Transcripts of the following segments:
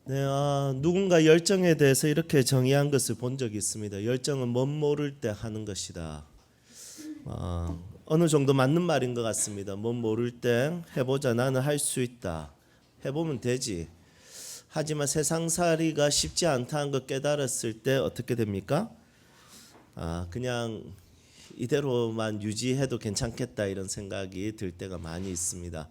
네, 누군가 열정에 대해서 이렇게 정의한 것을 본 적이 있습니다. 열정은 멋 모를 때 하는 것이다. 어느 정도 맞는 말인 것 같습니다. 멋 모를 때 해보자. 나는 할 수 있다. 해보면 되지. 하지만 세상살이가 쉽지 않다는 걸 깨달았을 때 어떻게 됩니까? 그냥 이대로만 유지해도 괜찮겠다 이런 생각이 들 때가 많이 있습니다.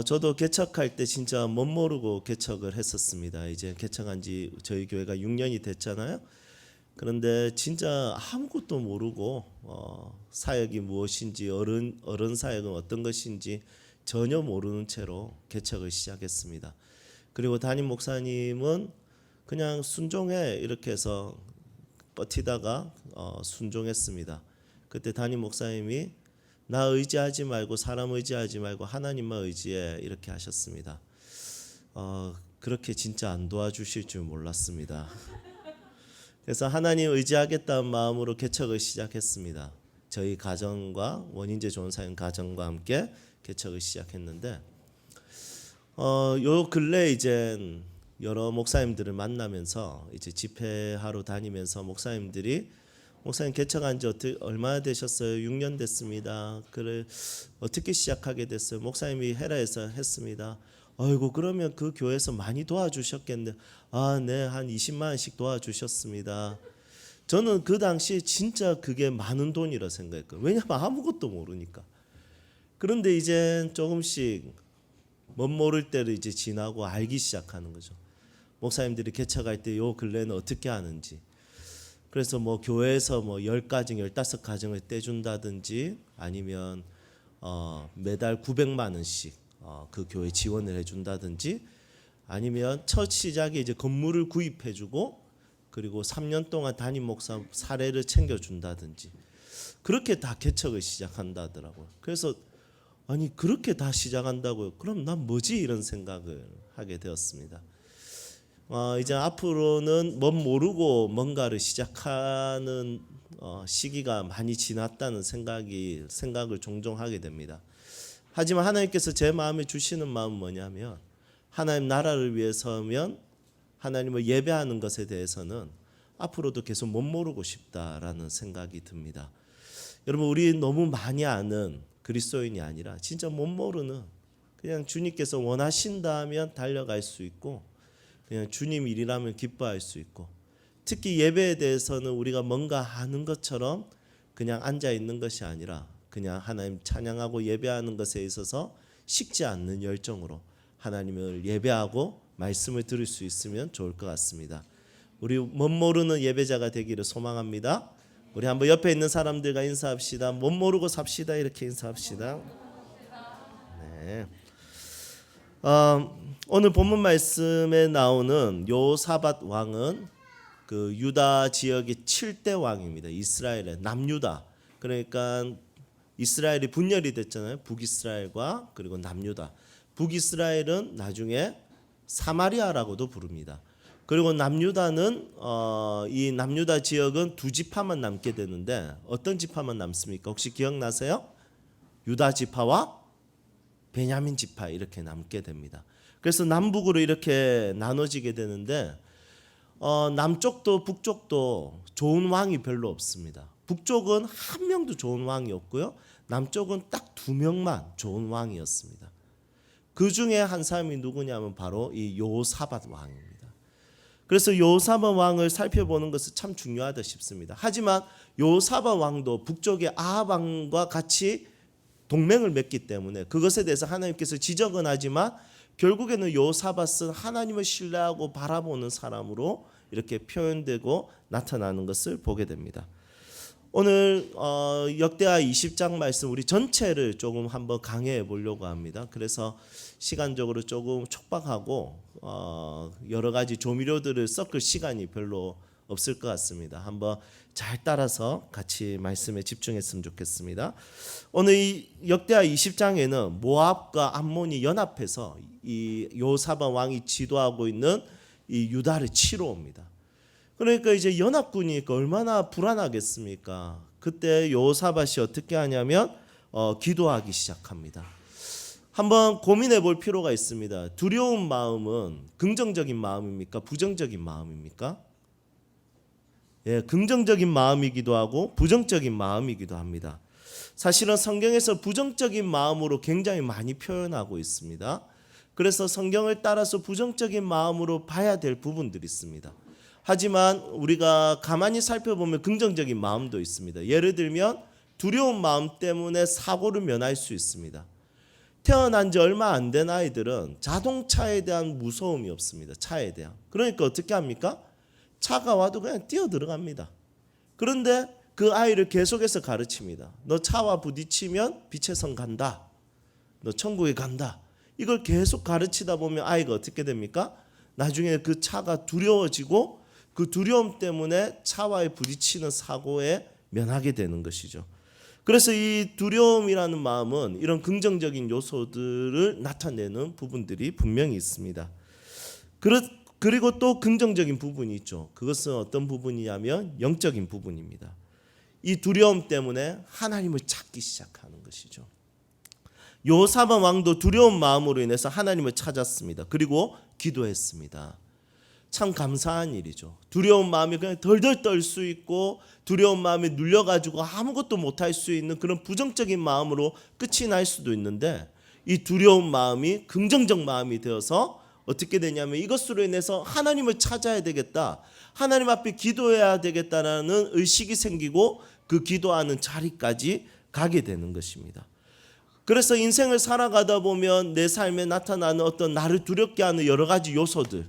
저도 개척할 때 진짜 못 모르고 개척을 했었습니다. 이제 개척한 지 저희 교회가 6년이 됐잖아요. 그런데 진짜 아무것도 모르고 사역이 무엇인지 어른 사역은 어떤 것인지 전혀 모르는 채로 개척을 시작했습니다. 그리고 담임 목사님은 그냥 순종해 이렇게 해서 버티다가 순종했습니다. 그때 담임 목사님이 나 의지하지 말고 사람 의지하지 말고 하나님만 의지해 이렇게 하셨습니다. 그렇게 진짜 안 도와주실 줄 몰랐습니다. 그래서 하나님 의지하겠다는 마음으로 개척을 시작했습니다. 저희 가정과 원인제 좋은 사연 가정과 함께 개척을 시작했는데 요 근래 이제 여러 목사님들을 만나면서 이제 집회하러 다니면서 목사님 개척한 지 얼마나 되셨어요? 6년 됐습니다. 그래 어떻게 시작하게 됐어요? 목사님이 헤라에서 했습니다. 아이고 그러면 그 교회에서 많이 도와주셨겠네. 네, 한 20만 원씩 도와주셨습니다. 저는 그 당시에 진짜 그게 많은 돈이라 생각했거든요. 왜냐하면 아무것도 모르니까. 그런데 이제 조금씩 멋 모를 때를 이제 지나고 알기 시작하는 거죠. 목사님들이 개척할 때 요 근래는 어떻게 하는지. 그래서 뭐 교회에서 뭐 10가정, 15가정을 떼준다든지 아니면 매달 900만 원씩 그 교회 지원을 해준다든지 아니면 첫 시작에 이제 건물을 구입해주고 그리고 3년 동안 담임 목사 사례를 챙겨준다든지 그렇게 다 개척을 시작한다더라고요. 그래서 아니 그렇게 다 시작한다고요? 그럼 난 뭐지? 이런 생각을 하게 되었습니다. 이제 앞으로는 멋 모르고 뭔가를 시작하는 시기가 많이 지났다는 생각을 종종 하게 됩니다. 하지만 하나님께서 제 마음에 주시는 마음은 뭐냐면 하나님 나라를 위해서면 하나님을 예배하는 것에 대해서는 앞으로도 계속 못 모르고 싶다라는 생각이 듭니다. 여러분 우리 너무 많이 아는 그리스도인이 아니라 진짜 못 모르는 그냥 주님께서 원하신다면 달려갈 수 있고 그냥 주님 일이라면 기뻐할 수 있고 특히 예배에 대해서는 우리가 뭔가 하는 것처럼 그냥 앉아 있는 것이 아니라 그냥 하나님 찬양하고 예배하는 것에 있어서 식지 않는 열정으로 하나님을 예배하고 말씀을 들을 수 있으면 좋을 것 같습니다. 우리 못 모르는 예배자가 되기를 소망합니다. 우리 한번 옆에 있는 사람들과 인사합시다. 못 모르고 삽시다. 이렇게 인사합시다. 네. 오늘 본문 말씀에 나오는 요사밧 왕은 그 유다 지역의 7대 왕입니다. 이스라엘의 남유다. 그러니까 이스라엘이 분열이 됐잖아요. 북이스라엘과 그리고 남유다. 북이스라엘은 나중에 사마리아라고도 부릅니다. 그리고 남유다는 이 남유다 지역은 두 지파만 남게 되는데 어떤 지파만 남습니까? 혹시 기억나세요? 유다 지파와 베냐민 지파 이렇게 남게 됩니다. 그래서 남북으로 이렇게 나눠지게 되는데 남쪽도 북쪽도 좋은 왕이 별로 없습니다. 북쪽은 한 명도 좋은 왕이 없고요. 남쪽은 딱 2명만 좋은 왕이었습니다. 그 중에 한 사람이 누구냐면 바로 이 요사밧 왕입니다. 그래서 요사밧 왕을 살펴보는 것은 참 중요하다 싶습니다. 하지만 요사밧 왕도 북쪽의 아합 왕과 같이 동맹을 맺기 때문에 그것에 대해서 하나님께서 지적은 하지만 결국에는 요사밧은 하나님을 신뢰하고 바라보는 사람으로 이렇게 표현되고 나타나는 것을 보게 됩니다. 오늘 역대하 20장 말씀 우리 전체를 조금 한번 강해해 보려고 합니다. 그래서 시간적으로 조금 촉박하고 여러 가지 조미료들을 섞을 시간이 별로 없을 것 같습니다. 한번 잘 따라서 같이 말씀에 집중했으면 좋겠습니다. 오늘 이 역대하 20장에는 모압과 암몬이 연합해서 이 요사밧 왕이 지도하고 있는 이 유다를 치러 옵니다. 그러니까 이제 연합군이니까 얼마나 불안하겠습니까? 그때 요사밧이 어떻게 하냐면 기도하기 시작합니다. 한번 고민해 볼 필요가 있습니다. 두려운 마음은 긍정적인 마음입니까? 부정적인 마음입니까? 예, 긍정적인 마음이기도 하고 부정적인 마음이기도 합니다. 사실은 성경에서 부정적인 마음으로 굉장히 많이 표현하고 있습니다. 그래서 성경을 따라서 부정적인 마음으로 봐야 될 부분들이 있습니다. 하지만 우리가 가만히 살펴보면 긍정적인 마음도 있습니다. 예를 들면 두려운 마음 때문에 사고를 면할 수 있습니다. 태어난 지 얼마 안 된 아이들은 자동차에 대한 무서움이 없습니다. 차에 대한. 그러니까 어떻게 합니까? 차가 와도 그냥 뛰어 들어갑니다. 그런데 그 아이를 계속해서 가르칩니다. 너 차와 부딪히면 빛의 성 간다. 너 천국에 간다. 이걸 계속 가르치다 보면 아이가 어떻게 됩니까? 나중에 그 차가 두려워지고 그 두려움 때문에 차와의 부딪히는 사고에 면하게 되는 것이죠. 그래서 이 두려움이라는 마음은 이런 긍정적인 요소들을 나타내는 부분들이 분명히 있습니다. 그리고 또 긍정적인 부분이 있죠. 그것은 어떤 부분이냐면 영적인 부분입니다. 이 두려움 때문에 하나님을 찾기 시작하는 것이죠. 요사밧 왕도 두려운 마음으로 인해서 하나님을 찾았습니다. 그리고 기도했습니다. 참 감사한 일이죠. 두려운 마음이 그냥 덜덜 떨 수 있고 두려운 마음에 눌려가지고 아무것도 못할 수 있는 그런 부정적인 마음으로 끝이 날 수도 있는데 이 두려운 마음이 긍정적 마음이 되어서 어떻게 되냐면 이것으로 인해서 하나님을 찾아야 되겠다. 하나님 앞에 기도해야 되겠다라는 의식이 생기고 그 기도하는 자리까지 가게 되는 것입니다. 그래서 인생을 살아가다 보면 내 삶에 나타나는 어떤 나를 두렵게 하는 여러 가지 요소들,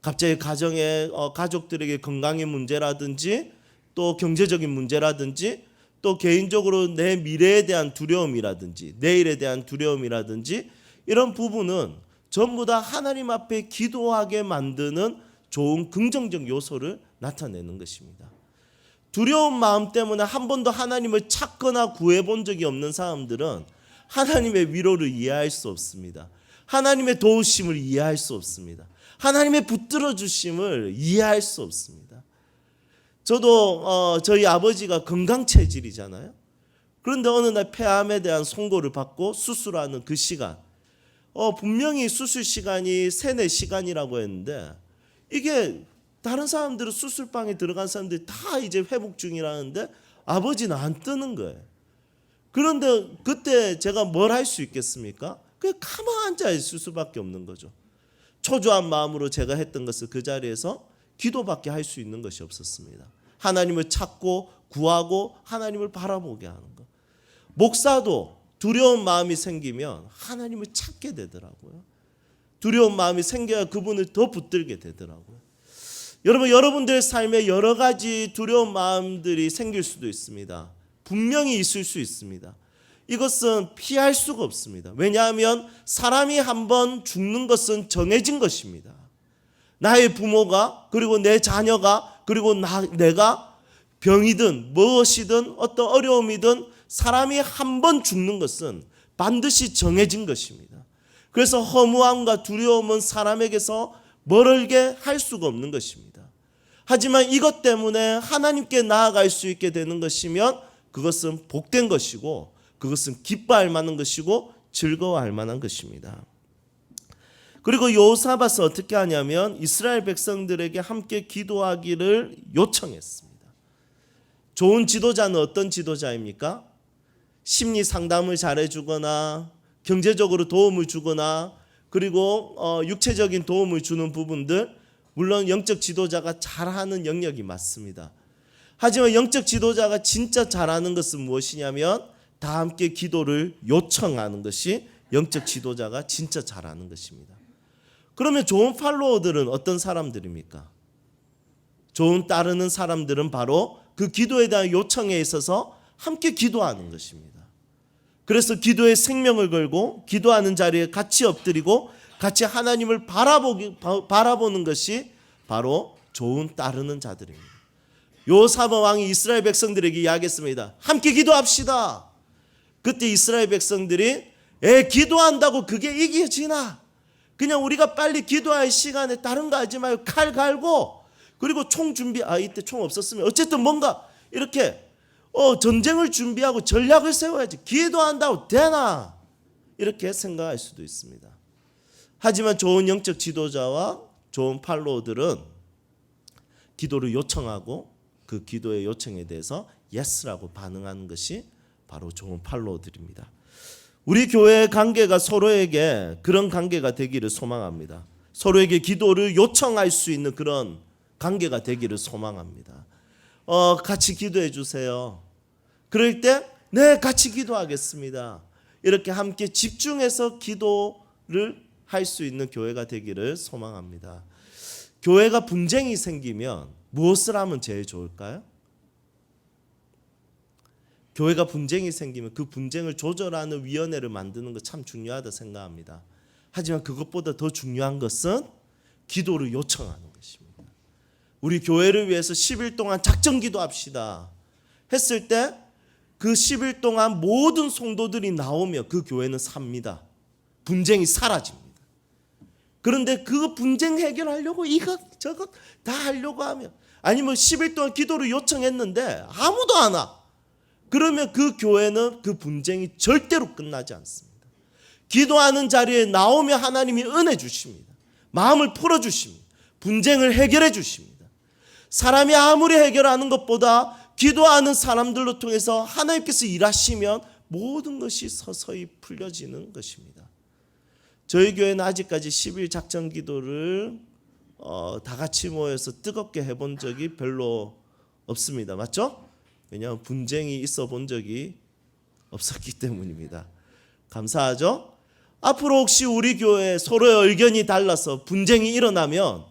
갑자기 가정에 가족들에게 건강의 문제라든지 또 경제적인 문제라든지 또 개인적으로 내 미래에 대한 두려움이라든지 내일에 대한 두려움이라든지 이런 부분은 전부 다 하나님 앞에 기도하게 만드는 좋은 긍정적 요소를 나타내는 것입니다. 두려운 마음 때문에 한 번도 하나님을 찾거나 구해본 적이 없는 사람들은 하나님의 위로를 이해할 수 없습니다. 하나님의 도우심을 이해할 수 없습니다. 하나님의 붙들어 주심을 이해할 수 없습니다. 저도 저희 아버지가 건강체질이잖아요. 그런데 어느 날 폐암에 대한 선고를 받고 수술하는 그 시간, 분명히 수술 시간이 3-4시간이라고 했는데 이게 다른 사람들은 수술방에 들어간 사람들이 다 이제 회복 중이라는데 아버지는 안 뜨는 거예요. 그런데 그때 제가 뭘 할 수 있겠습니까? 그냥 가만히 앉아 있을 수밖에 없는 거죠. 초조한 마음으로 제가 했던 것을 그 자리에서 기도밖에 할 수 있는 것이 없었습니다. 하나님을 찾고 구하고 하나님을 바라보게 하는 것. 목사도 두려운 마음이 생기면 하나님을 찾게 되더라고요. 두려운 마음이 생겨야 그분을 더 붙들게 되더라고요. 여러분들의 삶에 여러 가지 두려운 마음들이 생길 수도 있습니다. 분명히 있을 수 있습니다. 이것은 피할 수가 없습니다. 왜냐하면 사람이 한번 죽는 것은 정해진 것입니다. 나의 부모가 그리고 내 자녀가 그리고 내가 병이든 무엇이든 어떤 어려움이든 사람이 한번 죽는 것은 반드시 정해진 것입니다. 그래서 허무함과 두려움은 사람에게서 멀게 할 수가 없는 것입니다. 하지만 이것 때문에 하나님께 나아갈 수 있게 되는 것이면 그것은 복된 것이고 그것은 기뻐할 만한 것이고 즐거워할 만한 것입니다. 그리고 여호사밧은 어떻게 하냐면 이스라엘 백성들에게 함께 기도하기를 요청했습니다. 좋은 지도자는 어떤 지도자입니까? 심리 상담을 잘해주거나 경제적으로 도움을 주거나 그리고 육체적인 도움을 주는 부분들, 물론 영적 지도자가 잘하는 영역이 맞습니다. 하지만 영적 지도자가 진짜 잘하는 것은 무엇이냐면 다 함께 기도를 요청하는 것이 영적 지도자가 진짜 잘하는 것입니다. 그러면 좋은 팔로워들은 어떤 사람들입니까? 좋은 따르는 사람들은 바로 그 기도에 대한 요청에 있어서 함께 기도하는 것입니다. 그래서 기도에 생명을 걸고 기도하는 자리에 같이 엎드리고 같이 하나님을 바라보는 것이 바로 좋은 따르는 자들입니다. 여호사밧 왕이 이스라엘 백성들에게 이야기했습니다. 함께 기도합시다. 그때 이스라엘 백성들이 기도한다고 그게 이겨지나? 그냥 우리가 빨리 기도할 시간에 다른 거 하지 말고 칼 갈고 그리고 총 준비, 이때 총 없었으면 어쨌든 뭔가 이렇게 전쟁을 준비하고 전략을 세워야지. 기도한다고 되나? 이렇게 생각할 수도 있습니다. 하지만 좋은 영적 지도자와 좋은 팔로워들은 기도를 요청하고 그 기도의 요청에 대해서 예스라고 반응하는 것이 바로 좋은 팔로워들입니다. 우리 교회의 관계가 서로에게 그런 관계가 되기를 소망합니다. 서로에게 기도를 요청할 수 있는 그런 관계가 되기를 소망합니다. 같이 기도해 주세요. 그럴 때 네, 같이 기도하겠습니다. 이렇게 함께 집중해서 기도를 할 수 있는 교회가 되기를 소망합니다. 교회가 분쟁이 생기면 무엇을 하면 제일 좋을까요? 교회가 분쟁이 생기면 그 분쟁을 조절하는 위원회를 만드는 거 참 중요하다 생각합니다. 하지만 그것보다 더 중요한 것은 기도를 요청하는 것입니다. 우리 교회를 위해서 10일 동안 작정 기도합시다 했을 때 그 10일 동안 모든 성도들이 나오면 그 교회는 삽니다. 분쟁이 사라집니다. 그런데 그 분쟁 해결하려고 이것 저것 다 하려고 하면, 아니면 10일 동안 기도를 요청했는데 아무도 안 와. 그러면 그 교회는 그 분쟁이 절대로 끝나지 않습니다. 기도하는 자리에 나오면 하나님이 은혜 주십니다. 마음을 풀어주십니다. 분쟁을 해결해 주십니다. 사람이 아무리 해결하는 것보다 기도하는 사람들로 통해서 하나님께서 일하시면 모든 것이 서서히 풀려지는 것입니다. 저희 교회는 아직까지 10일 작정 기도를 다 같이 모여서 뜨겁게 해본 적이 별로 없습니다. 맞죠? 왜냐하면 분쟁이 있어 본 적이 없었기 때문입니다. 감사하죠? 앞으로 혹시 우리 교회에 서로의 의견이 달라서 분쟁이 일어나면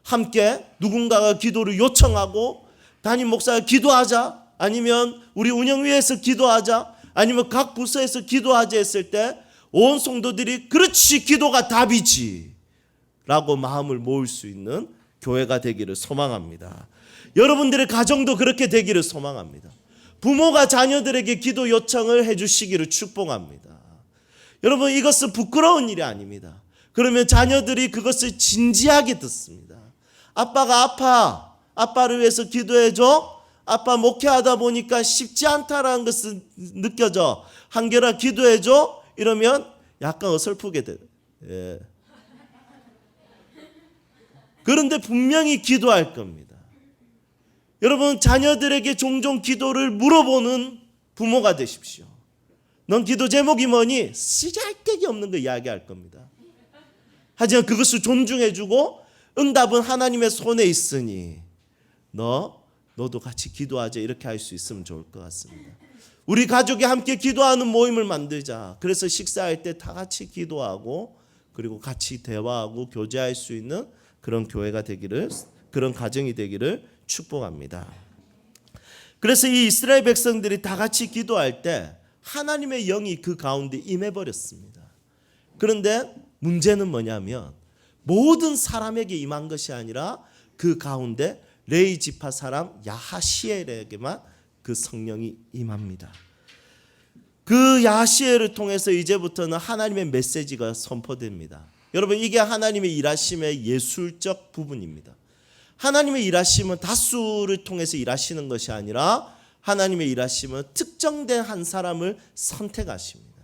함께 누군가가 기도를 요청하고 담임 목사가 기도하자, 아니면 우리 운영위에서 기도하자, 아니면 각 부서에서 기도하자 했을 때 온 성도들이 그렇지 기도가 답이지 라고 마음을 모을 수 있는 교회가 되기를 소망합니다. 여러분들의 가정도 그렇게 되기를 소망합니다. 부모가 자녀들에게 기도 요청을 해주시기를 축복합니다. 여러분, 이것은 부끄러운 일이 아닙니다. 그러면 자녀들이 그것을 진지하게 듣습니다. 아빠가 아파, 아빠를 위해서 기도해줘. 아빠 목회하다 보니까 쉽지 않다라는 것을 느껴져. 한결아 기도해줘. 이러면 약간 어설프게 돼요. 예. 그런데 분명히 기도할 겁니다. 여러분, 자녀들에게 종종 기도를 물어보는 부모가 되십시오. 넌 기도 제목이 뭐니? 쓰잘데기 없는 거 이야기할 겁니다. 하지만 그것을 존중해주고 응답은 하나님의 손에 있으니 너도 같이 기도하자, 이렇게 할 수 있으면 좋을 것 같습니다. 우리 가족이 함께 기도하는 모임을 만들자. 그래서 식사할 때 다 같이 기도하고 그리고 같이 대화하고 교제할 수 있는 그런 교회가 되기를, 그런 가정이 되기를 축복합니다. 그래서 이 이스라엘 백성들이 다 같이 기도할 때 하나님의 영이 그 가운데 임해버렸습니다. 그런데 문제는 뭐냐면 모든 사람에게 임한 것이 아니라 그 가운데 레위 지파 사람 야하시엘에게만 그 성령이 임합니다. 그 야하시엘을 통해서 이제부터는 하나님의 메시지가 선포됩니다. 여러분, 이게 하나님의 일하심의 예술적 부분입니다. 하나님의 일하심은 다수를 통해서 일하시는 것이 아니라 하나님의 일하심은 특정된 한 사람을 선택하십니다.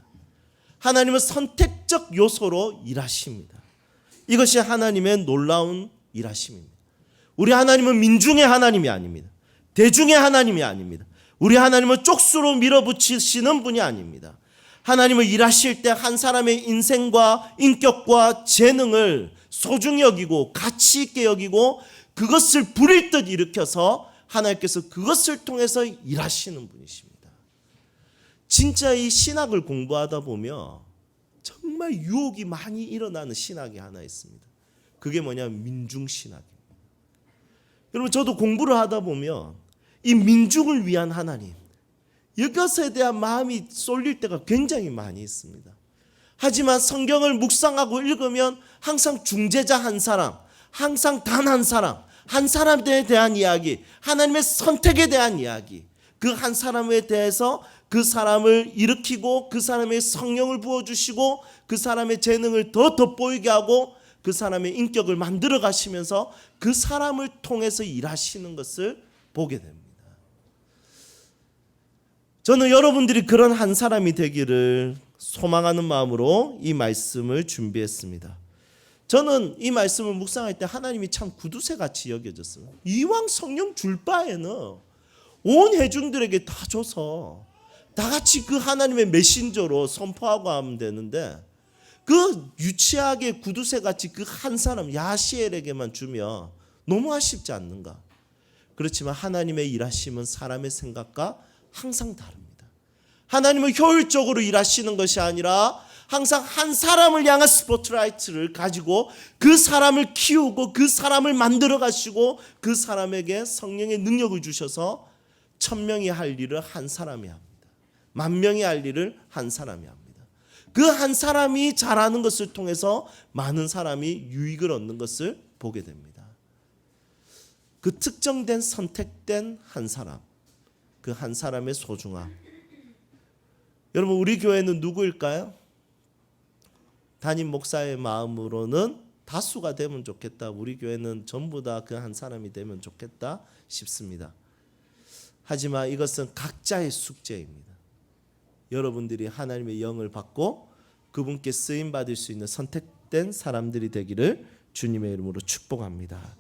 하나님은 선택적 요소로 일하십니다. 이것이 하나님의 놀라운 일하심입니다. 우리 하나님은 민중의 하나님이 아닙니다. 대중의 하나님이 아닙니다. 우리 하나님은 쪽수로 밀어붙이시는 분이 아닙니다. 하나님은 일하실 때 한 사람의 인생과 인격과 재능을 소중히 여기고 가치 있게 여기고 그것을 불일 듯 일으켜서 하나님께서 그것을 통해서 일하시는 분이십니다. 진짜 이 신학을 공부하다 보면 정말 유혹이 많이 일어나는 신학이 하나 있습니다. 그게 뭐냐면 민중신학입니다. 여러분, 저도 공부를 하다 보면 이 민중을 위한 하나님, 이것에 대한 마음이 쏠릴 때가 굉장히 많이 있습니다. 하지만 성경을 묵상하고 읽으면 항상 중재자 한 사람, 항상 단 한 사람, 한 사람에 대한 이야기, 하나님의 선택에 대한 이야기, 그 한 사람에 대해서 그 사람을 일으키고 그 사람의 성령을 부어주시고 그 사람의 재능을 더 돋보이게 하고 그 사람의 인격을 만들어 가시면서 그 사람을 통해서 일하시는 것을 보게 됩니다. 저는 여러분들이 그런 한 사람이 되기를 소망하는 마음으로 이 말씀을 준비했습니다. 저는 이 말씀을 묵상할 때 하나님이 참 구두쇠같이 여겨졌어요. 이왕 성령 줄 바에는 온 회중들에게 다 줘서 다 같이 그 하나님의 메신저로 선포하고 하면 되는데, 그 유치하게 구두쇠같이 그 한 사람 야시엘에게만 주면 너무 아쉽지 않는가? 그렇지만 하나님의 일하심은 사람의 생각과 항상 다릅니다. 하나님은 효율적으로 일하시는 것이 아니라 항상 한 사람을 향한 스포트라이트를 가지고 그 사람을 키우고 그 사람을 만들어 가시고 그 사람에게 성령의 능력을 주셔서 1000명이 할 일을 한 사람이 합니다. 10,000명이 할 일을 한 사람이 합니다. 그 한 사람이 잘하는 것을 통해서 많은 사람이 유익을 얻는 것을 보게 됩니다. 그 특정된 선택된 한 사람, 그 한 사람의 소중함. 여러분, 우리 교회는 누구일까요? 담임 목사의 마음으로는 다수가 되면 좋겠다. 우리 교회는 전부 다 그 한 사람이 되면 좋겠다 싶습니다. 하지만 이것은 각자의 숙제입니다. 여러분들이 하나님의 영을 받고 그분께 쓰임 받을 수 있는 선택된 사람들이 되기를 주님의 이름으로 축복합니다.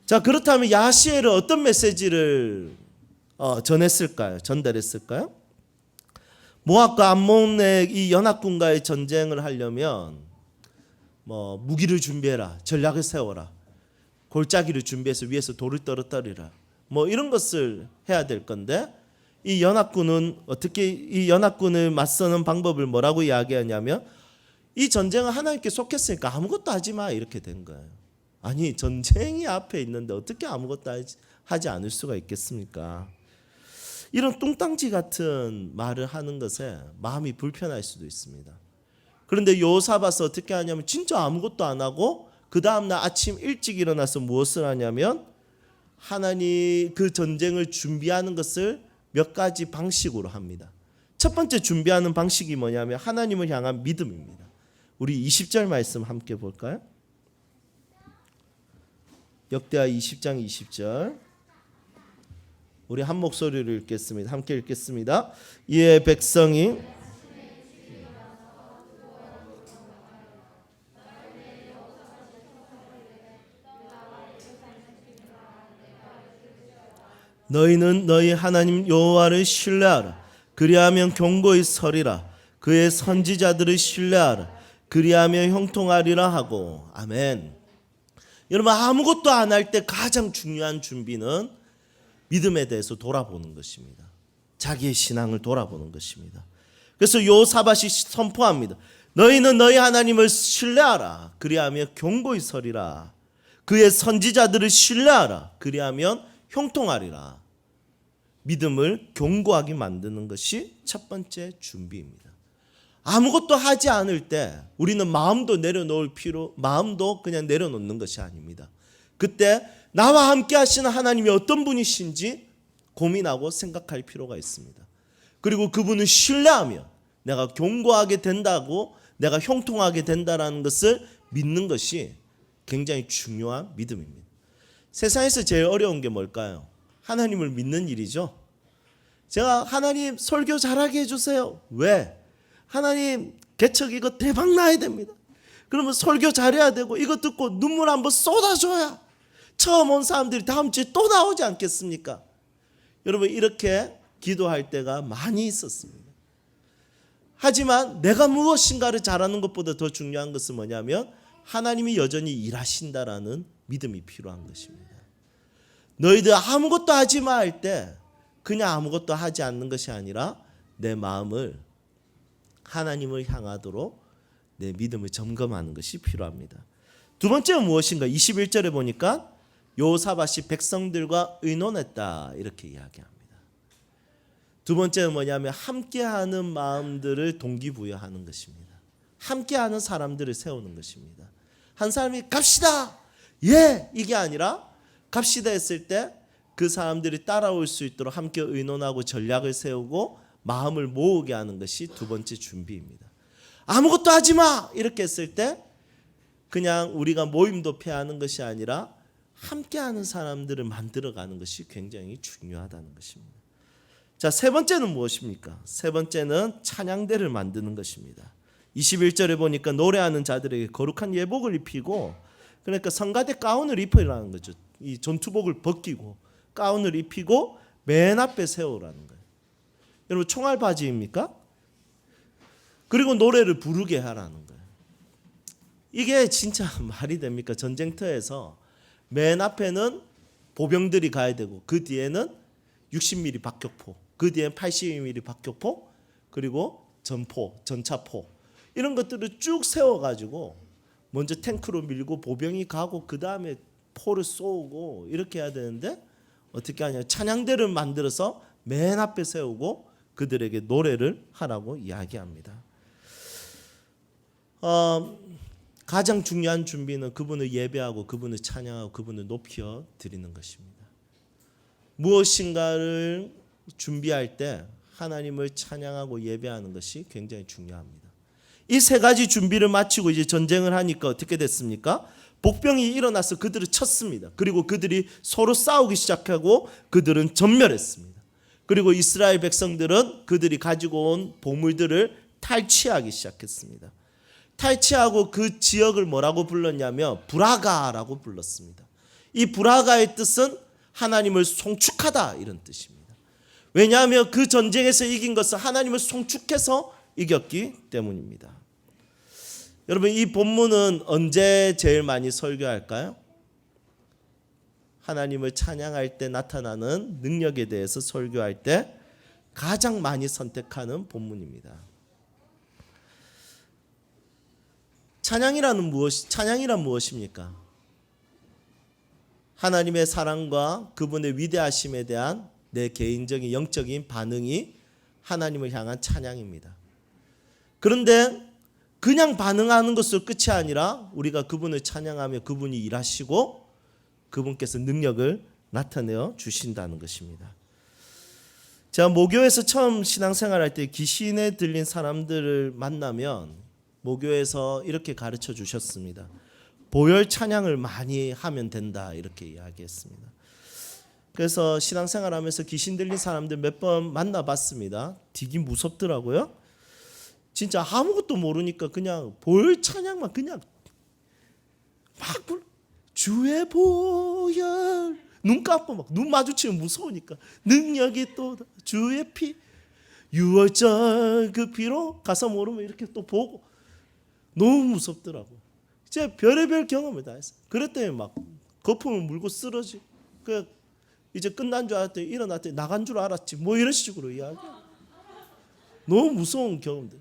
자, 그렇다면 야시엘은 어떤 메시지를 전달했을까요? 모압과 암몬의 이 연합군과의 전쟁을 하려면 무기를 준비해라, 전략을 세워라, 골짜기를 준비해서 위에서 돌을 떨어뜨리라, 이런 것을 해야 될 건데, 이 연합군은 어떻게 이 연합군을 맞서는 방법을 뭐라고 이야기하냐면, 이 전쟁은 하나님께 속했으니까 아무것도 하지 마, 이렇게 된 거예요. 아니, 전쟁이 앞에 있는데 어떻게 아무것도 하지 않을 수가 있겠습니까? 이런 뚱땅지 같은 말을 하는 것에 마음이 불편할 수도 있습니다. 그런데 여호사밧은 어떻게 하냐면 진짜 아무것도 안 하고 그 다음날 아침 일찍 일어나서 무엇을 하냐면 하나님 그 전쟁을 준비하는 것을 몇 가지 방식으로 합니다. 첫 번째 준비하는 방식이 뭐냐면 하나님을 향한 믿음입니다. 우리 20절 말씀 함께 볼까요? 역대하 20장 20절. 우리 한 목소리로 읽겠습니다. 함께 읽겠습니다. 이에 백성이 너희는 너희 하나님 여호와를 신뢰하라. 그리하면 경고히 서리라. 그의 선지자들을 신뢰하라. 그리하면 형통하리라 하고. 아멘. 여러분, 아무것도 안 할 때 가장 중요한 준비는 믿음에 대해서 돌아보는 것입니다. 자기의 신앙을 돌아보는 것입니다. 그래서 여호사밧이 선포합니다. 너희는 너희 하나님을 신뢰하라. 그리하면 경고히 서리라. 그의 선지자들을 신뢰하라. 그리하면 형통하리라. 믿음을 견고하게 만드는 것이 첫 번째 준비입니다. 아무것도 하지 않을 때 우리는 마음도 그냥 내려놓는 것이 아닙니다. 그때 나와 함께 하시는 하나님이 어떤 분이신지 고민하고 생각할 필요가 있습니다. 그리고 그분을 신뢰하며 내가 견고하게 된다고, 내가 형통하게 된다는 것을 믿는 것이 굉장히 중요한 믿음입니다. 세상에서 제일 어려운 게 뭘까요? 하나님을 믿는 일이죠. 제가 하나님 설교 잘하게 해주세요. 왜? 하나님 개척 이거 대박 나야 됩니다. 그러면 설교 잘해야 되고 이거 듣고 눈물 한번 쏟아줘야 처음 온 사람들이 다음 주에 또 나오지 않겠습니까? 여러분, 이렇게 기도할 때가 많이 있었습니다. 하지만 내가 무엇인가를 잘하는 것보다 더 중요한 것은 뭐냐면 하나님이 여전히 일하신다라는 믿음이 필요한 것입니다. 너희들 아무것도 하지 마 할 때 그냥 아무것도 하지 않는 것이 아니라 내 마음을 하나님을 향하도록 내 믿음을 점검하는 것이 필요합니다. 두 번째는 무엇인가? 21절에 보니까 여호사밧이 백성들과 의논했다 이렇게 이야기합니다. 두 번째는 뭐냐면 함께하는 마음들을 동기부여하는 것입니다. 함께하는 사람들을 세우는 것입니다. 한 사람이 갑시다, 예, 이게 아니라 갑시다 했을 때 그 사람들이 따라올 수 있도록 함께 의논하고 전략을 세우고 마음을 모으게 하는 것이 두 번째 준비입니다. 아무것도 하지 마 이렇게 했을 때 그냥 우리가 모임도 패하는 것이 아니라 함께하는 사람들을 만들어가는 것이 굉장히 중요하다는 것입니다. 자, 세 번째는 무엇입니까? 세 번째는 찬양대를 만드는 것입니다. 21절에 보니까 노래하는 자들에게 거룩한 예복을 입히고, 그러니까 성가대 가운을 입으라는 거죠. 이 전투복을 벗기고 가운을 입히고 맨 앞에 세우라는 거예요. 여러분, 총알 바지입니까? 그리고 노래를 부르게 하라는 거예요. 이게 진짜 말이 됩니까? 전쟁터에서 맨 앞에는 보병들이 가야 되고, 그 뒤에는 60mm 박격포, 그 뒤에 82mm 박격포, 그리고 전포, 전차포, 이런 것들을 쭉 세워가지고 먼저 탱크로 밀고 보병이 가고 그 다음에 포를 쏘고 이렇게 해야 되는데, 어떻게 하냐? 찬양대를 만들어서 맨 앞에 세우고 그들에게 노래를 하라고 이야기합니다. 가장 중요한 준비는 그분을 예배하고 그분을 찬양하고 그분을 높여 드리는 것입니다. 무엇인가를 준비할 때 하나님을 찬양하고 예배하는 것이 굉장히 중요합니다. 이 세 가지 준비를 마치고 이제 전쟁을 하니까 어떻게 됐습니까? 복병이 일어나서 그들을 쳤습니다. 그리고 그들이 서로 싸우기 시작하고 그들은 전멸했습니다. 그리고 이스라엘 백성들은 그들이 가지고 온 보물들을 탈취하기 시작했습니다. 탈취하고 그 지역을 뭐라고 불렀냐면 브라가라고 불렀습니다. 이 브라가의 뜻은 하나님을 송축하다, 이런 뜻입니다. 왜냐하면 그 전쟁에서 이긴 것은 하나님을 송축해서 이겼기 때문입니다. 여러분, 이 본문은 언제 제일 많이 설교할까요? 하나님을 찬양할 때 나타나는 능력에 대해서 설교할 때 가장 많이 선택하는 본문입니다. 찬양이란 무엇입니까? 하나님의 사랑과 그분의 위대하심에 대한 내 개인적인 영적인 반응이 하나님을 향한 찬양입니다. 그런데 그냥 반응하는 것으로 끝이 아니라 우리가 그분을 찬양하며 그분이 일하시고 그분께서 능력을 나타내어 주신다는 것입니다. 제가 모교에서 처음 신앙생활할 때 귀신에 들린 사람들을 만나면 모교에서 이렇게 가르쳐 주셨습니다. 보혈 찬양을 많이 하면 된다, 이렇게 이야기했습니다. 그래서 신앙생활하면서 귀신 들린 사람들 몇 번 만나봤습니다. 되게 무섭더라고요. 진짜 아무것도 모르니까 그냥 보혈 찬양만 그냥 막 불러. 주의 보혈, 눈 감고 막 눈 마주치면 무서우니까 능력이 또 주의 피, 6월절 그 피로 가서 모르면 이렇게 또 보고 너무 무섭더라고. 제가 별의별 경험을 다 했어요. 그랬더니 막 거품을 물고 쓰러지. 그 이제 끝난 줄 알았더니 일어났더니 나간 줄 알았지. 뭐 이런 식으로 이야기. 너무 무서운 경험들.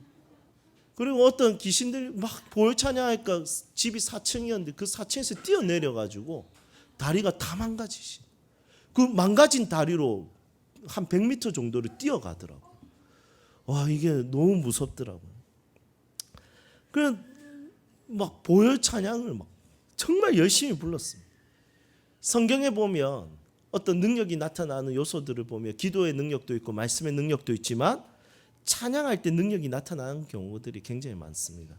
그리고 어떤 귀신들이 막 보혈 찬양하니까 집이 4층이었는데 그 4층에서 뛰어내려가지고 다리가 다 망가지시. 그 망가진 다리로 한 100m 정도를 뛰어가더라고. 와, 이게 너무 무섭더라고요. 그래서 막 보혈 찬양을 막 정말 열심히 불렀습니다. 성경에 보면 어떤 능력이 나타나는 요소들을 보면 기도의 능력도 있고 말씀의 능력도 있지만 찬양할 때 능력이 나타나는 경우들이 굉장히 많습니다.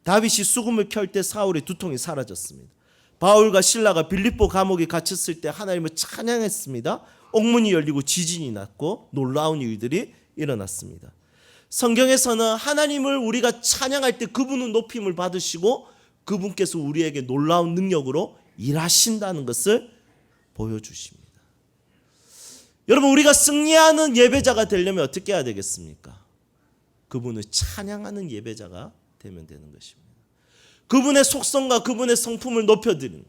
다윗이 수금을 켤 때 사울의 두통이 사라졌습니다. 바울과 실라가 빌립보 감옥에 갇혔을 때 하나님을 찬양했습니다. 옥문이 열리고 지진이 났고 놀라운 일들이 일어났습니다. 성경에서는 하나님을 우리가 찬양할 때 그분은 높임을 받으시고 그분께서 우리에게 놀라운 능력으로 일하신다는 것을 보여주십니다. 여러분, 우리가 승리하는 예배자가 되려면 어떻게 해야 되겠습니까? 그분을 찬양하는 예배자가 되면 되는 것입니다. 그분의 속성과 그분의 성품을 높여드리는,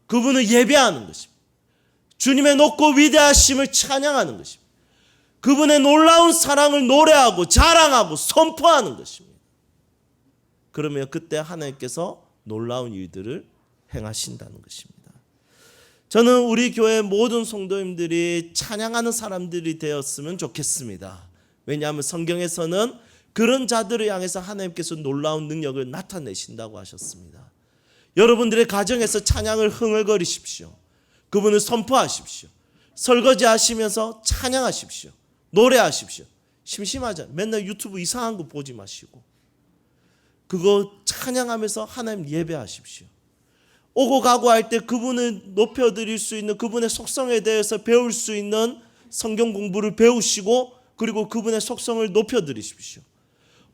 그분을 예배하는 것입니다. 주님의 높고 위대하심을 찬양하는 것입니다. 그분의 놀라운 사랑을 노래하고 자랑하고 선포하는 것입니다. 그러면 그때 하나님께서 놀라운 일들을 행하신다는 것입니다. 저는 우리 교회 모든 성도님들이 찬양하는 사람들이 되었으면 좋겠습니다. 왜냐하면 성경에서는 그런 자들을 향해서 하나님께서 놀라운 능력을 나타내신다고 하셨습니다. 여러분들의 가정에서 찬양을 흥얼거리십시오. 그분을 선포하십시오. 설거지 하시면서 찬양하십시오. 노래하십시오. 심심하지 맨날 유튜브 이상한 거 보지 마시고 그거 찬양하면서 하나님 예배하십시오. 오고 가고 할 때 그분을 높여드릴 수 있는, 그분의 속성에 대해서 배울 수 있는 성경 공부를 배우시고 그리고 그분의 속성을 높여드리십시오.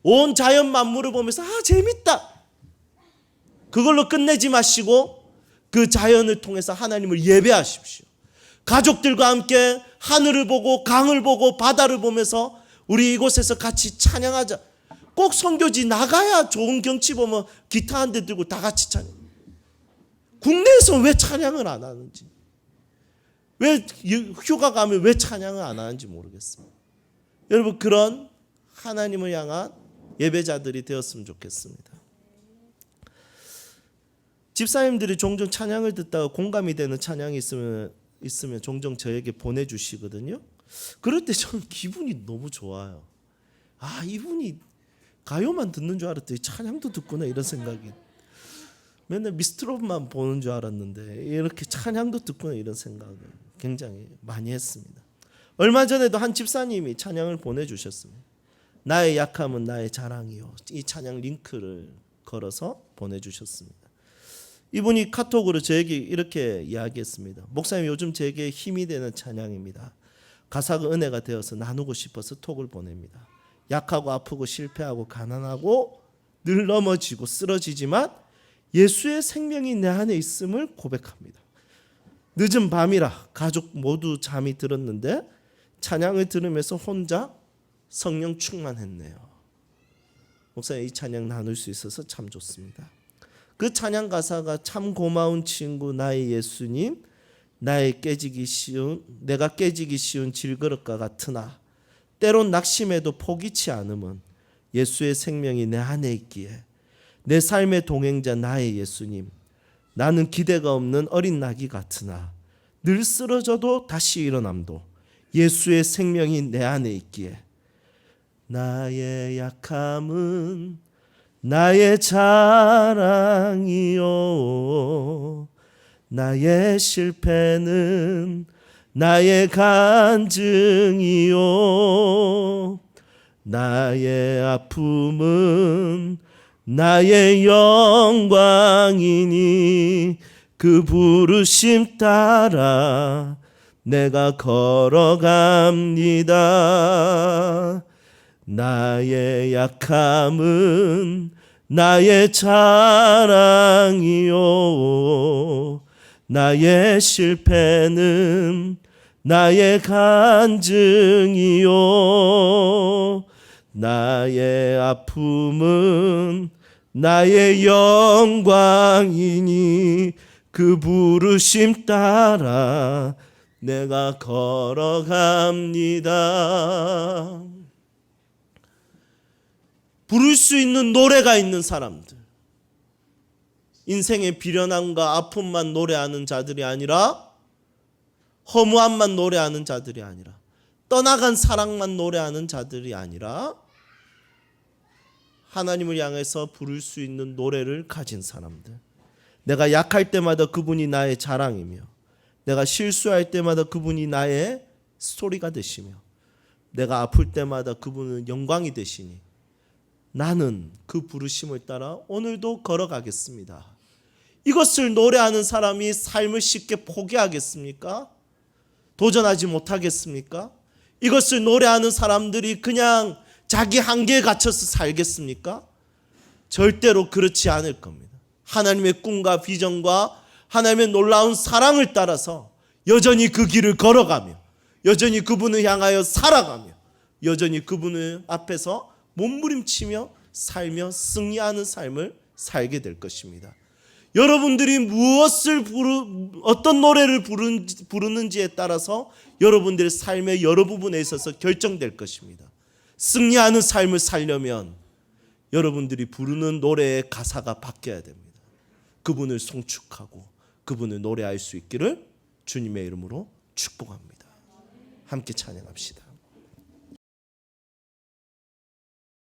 온 자연 만물을 보면서 재밌다. 그걸로 끝내지 마시고 그 자연을 통해서 하나님을 예배하십시오. 가족들과 함께 하늘을 보고 강을 보고 바다를 보면서 우리 이곳에서 같이 찬양하자. 꼭 선교지 나가야 좋은 경치 보면 기타 한 대 들고 다 같이 찬양. 국내에서 왜 찬양을 안 하는지, 왜 휴가 가면 왜 찬양을 안 하는지 모르겠습니다. 여러분, 그런 하나님을 향한 예배자들이 되었으면 좋겠습니다. 집사님들이 종종 찬양을 듣다가 공감이 되는 찬양이 있으면 종종 저에게 보내주시거든요. 그럴 때 저는 기분이 너무 좋아요. 이분이 가요만 듣는 줄 알았더니 찬양도 듣구나, 이런 생각이. 맨날 미스트롯만 보는 줄 알았는데 이렇게 찬양도 듣구나, 이런 생각을 굉장히 많이 했습니다. 얼마 전에도 한 집사님이 찬양을 보내주셨습니다. 나의 약함은 나의 자랑이요. 이 찬양 링크를 걸어서 보내주셨습니다. 이분이 카톡으로 저에게 이렇게 이야기했습니다. 목사님, 요즘 제게 힘이 되는 찬양입니다. 가사가 은혜가 되어서 나누고 싶어서 톡을 보냅니다. 약하고 아프고 실패하고 가난하고 늘 넘어지고 쓰러지지만 예수의 생명이 내 안에 있음을 고백합니다. 늦은 밤이라 가족 모두 잠이 들었는데 찬양을 들으면서 혼자 성령 충만했네요. 목사님, 이 찬양 나눌 수 있어서 참 좋습니다. 그 찬양 가사가 참 고마운 친구 나의 예수님, 내가 깨지기 쉬운 질그릇과 같으나 때론 낙심해도 포기치 않음은 예수의 생명이 내 안에 있기에 내 삶의 동행자 나의 예수님, 나는 기대가 없는 어린 나귀 같으나 늘 쓰러져도 다시 일어남도 예수의 생명이 내 안에 있기에 나의 약함은 나의 자랑이요, 나의 실패는 나의 간증이요, 나의 아픔은 나의 영광이니 그 부르심 따라 내가 걸어갑니다. 나의 약함은 나의 자랑이요, 나의 실패는 나의 간증이요, 나의 아픔은 나의 영광이니 그 부르심 따라 내가 걸어갑니다. 부를 수 있는 노래가 있는 사람들, 인생의 비련함과 아픔만 노래하는 자들이 아니라, 허무함만 노래하는 자들이 아니라, 떠나간 사랑만 노래하는 자들이 아니라 하나님을 향해서 부를 수 있는 노래를 가진 사람들. 내가 약할 때마다 그분이 나의 자랑이며, 내가 실수할 때마다 그분이 나의 스토리가 되시며, 내가 아플 때마다 그분은 영광이 되시니 나는 그 부르심을 따라 오늘도 걸어가겠습니다. 이것을 노래하는 사람이 삶을 쉽게 포기하겠습니까? 도전하지 못하겠습니까? 이것을 노래하는 사람들이 그냥 자기 한계에 갇혀서 살겠습니까? 절대로 그렇지 않을 겁니다. 하나님의 꿈과 비전과 하나님의 놀라운 사랑을 따라서 여전히 그 길을 걸어가며, 여전히 그분을 향하여 살아가며, 여전히 그분을 앞에서 몸부림치며 살며 승리하는 삶을 살게 될 것입니다. 여러분들이 어떤 노래를 부르는지에 따라서 여러분들의 삶의 여러 부분에 있어서 결정될 것입니다. 승리하는 삶을 살려면 여러분들이 부르는 노래의 가사가 바뀌어야 됩니다. 그분을 송축하고 그분을 노래할 수 있기를 주님의 이름으로 축복합니다. 함께 찬양합시다.